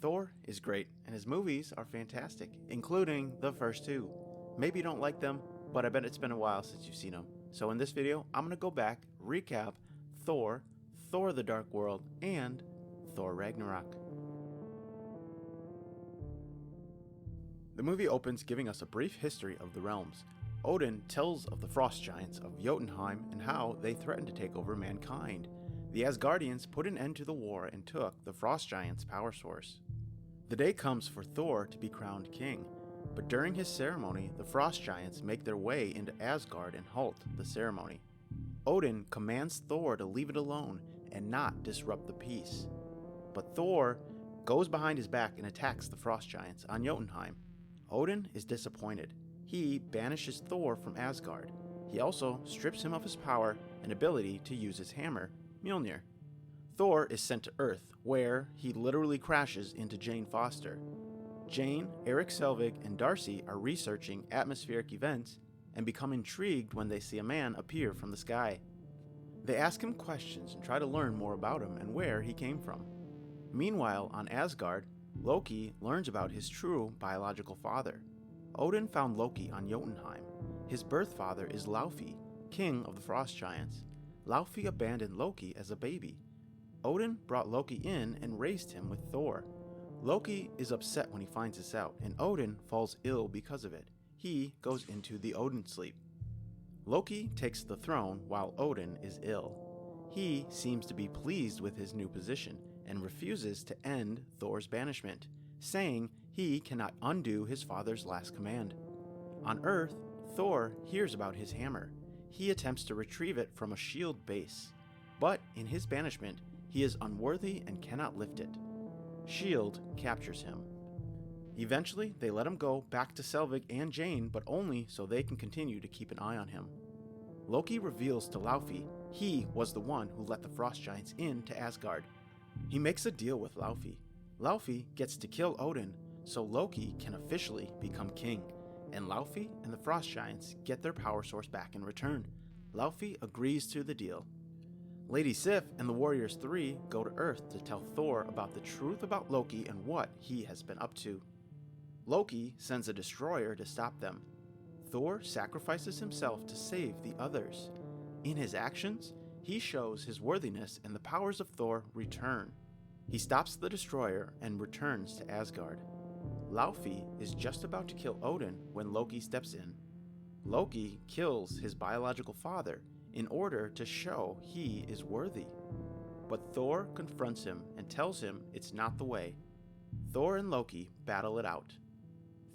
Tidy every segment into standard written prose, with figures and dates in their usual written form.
Thor is great, and his movies are fantastic, including the first two. Maybe you don't like them, but I bet it's been a while since you've seen them. So in this video, I'm going to go back, recap Thor, Thor The Dark World, and Thor Ragnarok. The movie opens giving us a brief history of the realms. Odin tells of the frost giants of Jotunheim and how they threatened to take over mankind. The Asgardians put an end to the war and took the frost giants' power source. The day comes for Thor to be crowned king, but during his ceremony, the frost giants make their way into Asgard and halt the ceremony. Odin commands Thor to leave it alone and not disrupt the peace. But Thor goes behind his back and attacks the frost giants on Jotunheim. Odin is disappointed. He banishes Thor from Asgard. He also strips him of his power and ability to use his hammer, Mjolnir. Thor is sent to Earth, where he literally crashes into Jane Foster. Jane, Erik Selvig, and Darcy are researching atmospheric events and become intrigued when they see a man appear from the sky. They ask him questions and try to learn more about him and where he came from. Meanwhile, on Asgard, Loki learns about his true biological father. Odin found Loki on Jotunheim. His birth father is Laufey, king of the frost giants. Laufey abandoned Loki as a baby. Odin brought Loki in and raised him with Thor. Loki is upset when he finds this out, and Odin falls ill because of it. He goes into the Odin sleep. Loki takes the throne while Odin is ill. He seems to be pleased with his new position and refuses to end Thor's banishment, saying he cannot undo his father's last command. On Earth, Thor hears about his hammer. He attempts to retrieve it from a shield base, but in his banishment, he is unworthy and cannot lift it. Shield captures him. Eventually, they let him go back to Selvig and Jane, but only so they can continue to keep an eye on him. Loki reveals to Laufey he was the one who let the frost giants into Asgard. He makes a deal with Laufey. Laufey gets to kill Odin, so Loki can officially become king, and Laufey and the frost giants get their power source back in return. Laufey agrees to the deal. Lady Sif and the Warriors 3 go to Earth to tell Thor about the truth about Loki and what he has been up to. Loki sends a destroyer to stop them. Thor sacrifices himself to save the others. In his actions, he shows his worthiness and the powers of Thor return. He stops the destroyer and returns to Asgard. Laufey is just about to kill Odin when Loki steps in. Loki kills his biological father in order to show he is worthy. But Thor confronts him and tells him it's not the way. Thor and Loki battle it out.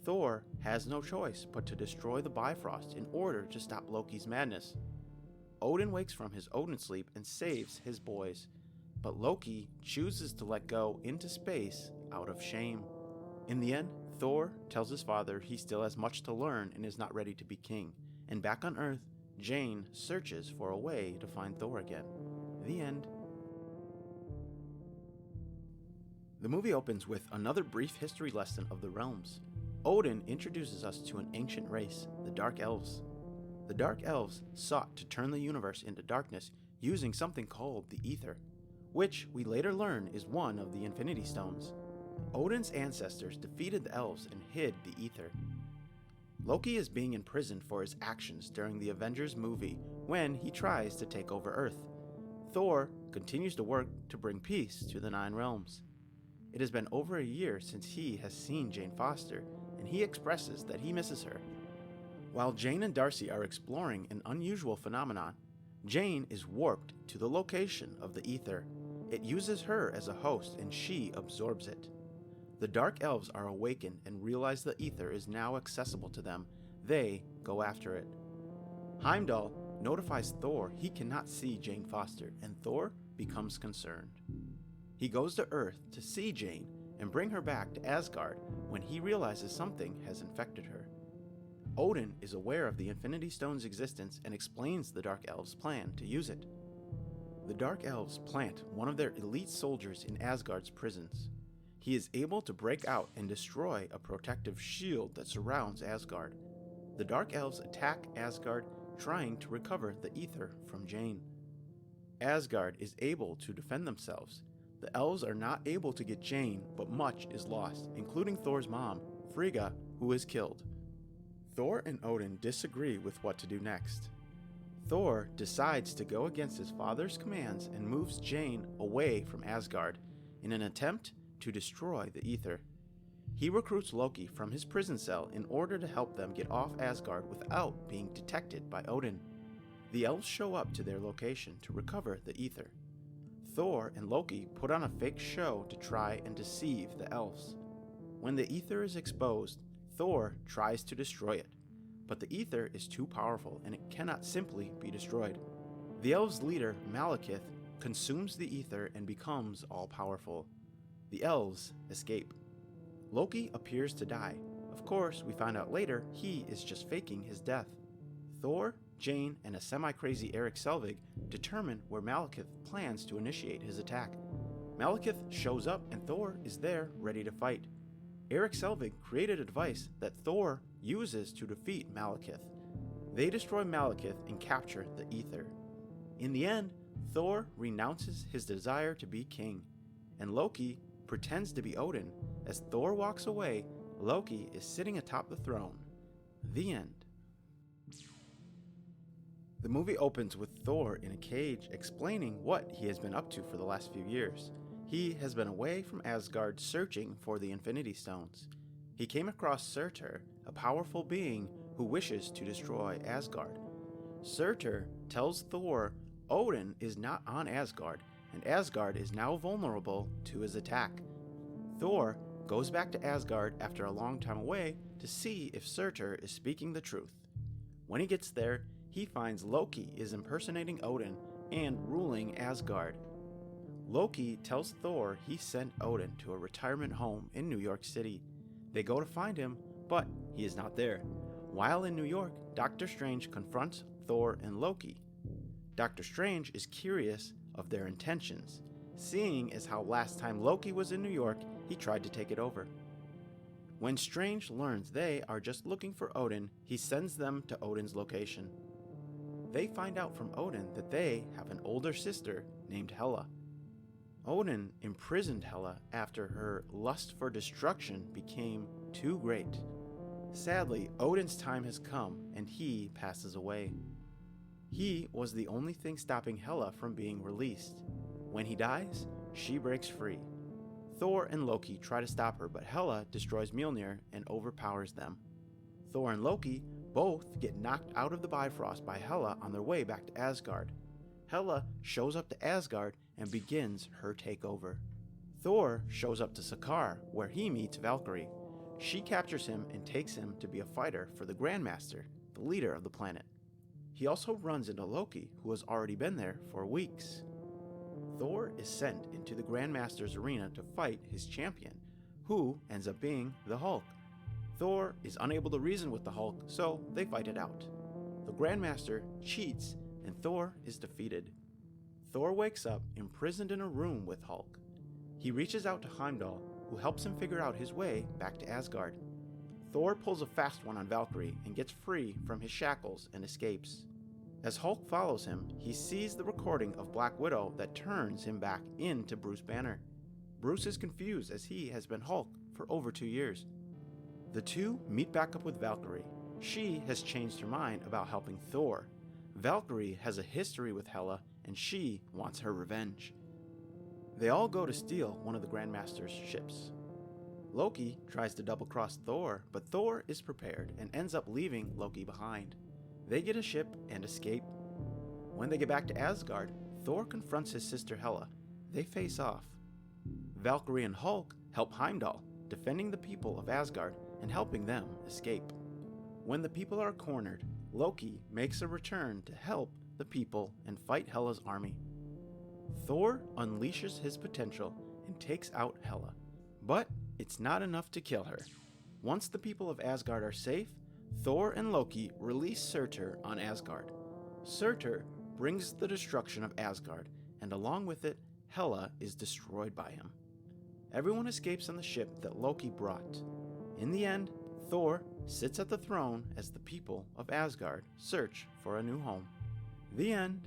Thor has no choice but to destroy the Bifrost in order to stop Loki's madness. Odin wakes from his Odin sleep and saves his boys, but Loki chooses to let go into space out of shame. In the end, Thor tells his father he still has much to learn and is not ready to be king, and back on Earth, Jane searches for a way to find Thor again. The end. The movie opens with another brief history lesson of the realms. Odin introduces us to an ancient race, the Dark Elves. The Dark Elves sought to turn the universe into darkness using something called the Ether, which we later learn is one of the Infinity Stones. Odin's ancestors defeated the elves and hid the Ether. Loki is being imprisoned for his actions during the Avengers movie when he tries to take over Earth. Thor continues to work to bring peace to the Nine Realms. It has been over a year since he has seen Jane Foster, and he expresses that he misses her. While Jane and Darcy are exploring an unusual phenomenon, Jane is warped to the location of the Ether. It uses her as a host and she absorbs it. The Dark Elves are awakened and realize the Ether is now accessible to them. They go after it. Heimdall notifies Thor he cannot see Jane Foster, and Thor becomes concerned. He goes to Earth to see Jane and bring her back to Asgard when he realizes something has infected her. Odin is aware of the Infinity Stone's existence and explains the Dark Elves' plan to use it. The Dark Elves plant one of their elite soldiers in Asgard's prisons. He is able to break out and destroy a protective shield that surrounds Asgard. The Dark Elves attack Asgard, trying to recover the Ether from Jane. Asgard is able to defend themselves. The The elves are not able to get Jane, but much is lost, including Thor's mom, Frigga, who is killed. Thor and Odin disagree with what to do next. Thor decides to go against his father's commands and moves Jane away from Asgard in an attempt to destroy the Ether. He recruits Loki from his prison cell in order to help them get off Asgard without being detected by Odin. The elves show up to their location to recover the Ether. Thor and Loki put on a fake show to try and deceive the elves. When the Ether is exposed, Thor tries to destroy it, but the Ether is too powerful and it cannot simply be destroyed. The elves' leader, Malekith, consumes the Ether and becomes all-powerful. The elves escape. Loki appears to die. Of course, we find out later he is just faking his death. Thor, Jane, and a semi-crazy Erik Selvig determine where Malekith plans to initiate his attack. Malekith shows up and Thor is there ready to fight. Erik Selvig created a device that Thor uses to defeat Malekith. They destroy Malekith and capture the Ether. In the end, Thor renounces his desire to be king, and Loki pretends to be Odin. As Thor walks away, Loki is sitting atop the throne. The end. The movie opens with Thor in a cage explaining what he has been up to for the last few years. He has been away from Asgard searching for the Infinity Stones. He came across Surtur, a powerful being who wishes to destroy Asgard. Surtur tells Thor Odin is not on Asgard, and Asgard is now vulnerable to his attack. Thor goes back to Asgard after a long time away to see if Surtur is speaking the truth. When he gets there, he finds Loki is impersonating Odin and ruling Asgard. Loki tells Thor he sent Odin to a retirement home in New York City. They go to find him, but he is not there. While in New York, Doctor Strange confronts Thor and Loki. Doctor Strange is curious of their intentions, seeing as how last time Loki was in New York, he tried to take it over. When Strange learns they are just looking for Odin, he sends them to Odin's location. They find out from Odin that they have an older sister named Hela. Odin imprisoned Hela after her lust for destruction became too great. Sadly, Odin's time has come and he passes away. He was the only thing stopping Hela from being released. When he dies, she breaks free. Thor and Loki try to stop her, but Hela destroys Mjolnir and overpowers them. Thor and Loki both get knocked out of the Bifrost by Hela on their way back to Asgard. Hela shows up to Asgard and begins her takeover. Thor shows up to Sakaar, where he meets Valkyrie. She captures him and takes him to be a fighter for the Grandmaster, the leader of the planet. He also runs into Loki, who has already been there for weeks. Thor is sent into the Grandmaster's arena to fight his champion, who ends up being the Hulk. Thor is unable to reason with the Hulk, so they fight it out. The Grandmaster cheats, and Thor is defeated. Thor wakes up imprisoned in a room with Hulk. He reaches out to Heimdall, who helps him figure out his way back to Asgard. Thor pulls a fast one on Valkyrie and gets free from his shackles and escapes. As Hulk follows him, he sees the recording of Black Widow that turns him back into Bruce Banner. Bruce is confused as he has been Hulk for over 2 years. The two meet back up with Valkyrie. She has changed her mind about helping Thor. Valkyrie has a history with Hela and she wants her revenge. They all go to steal one of the Grandmaster's ships. Loki tries to double-cross Thor, but Thor is prepared and ends up leaving Loki behind. They get a ship and escape. When they get back to Asgard, Thor confronts his sister Hela. They face off. Valkyrie and Hulk help Heimdall, defending the people of Asgard and helping them escape. When the people are cornered, Loki makes a return to help the people and fight Hela's army. Thor unleashes his potential and takes out Hela, but it's not enough to kill her. Once the people of Asgard are safe, Thor and Loki release Surtur on Asgard. Surtur brings the destruction of Asgard, and along with it, Hela is destroyed by him. Everyone escapes on the ship that Loki brought. In the end, Thor sits at the throne as the people of Asgard search for a new home. The end.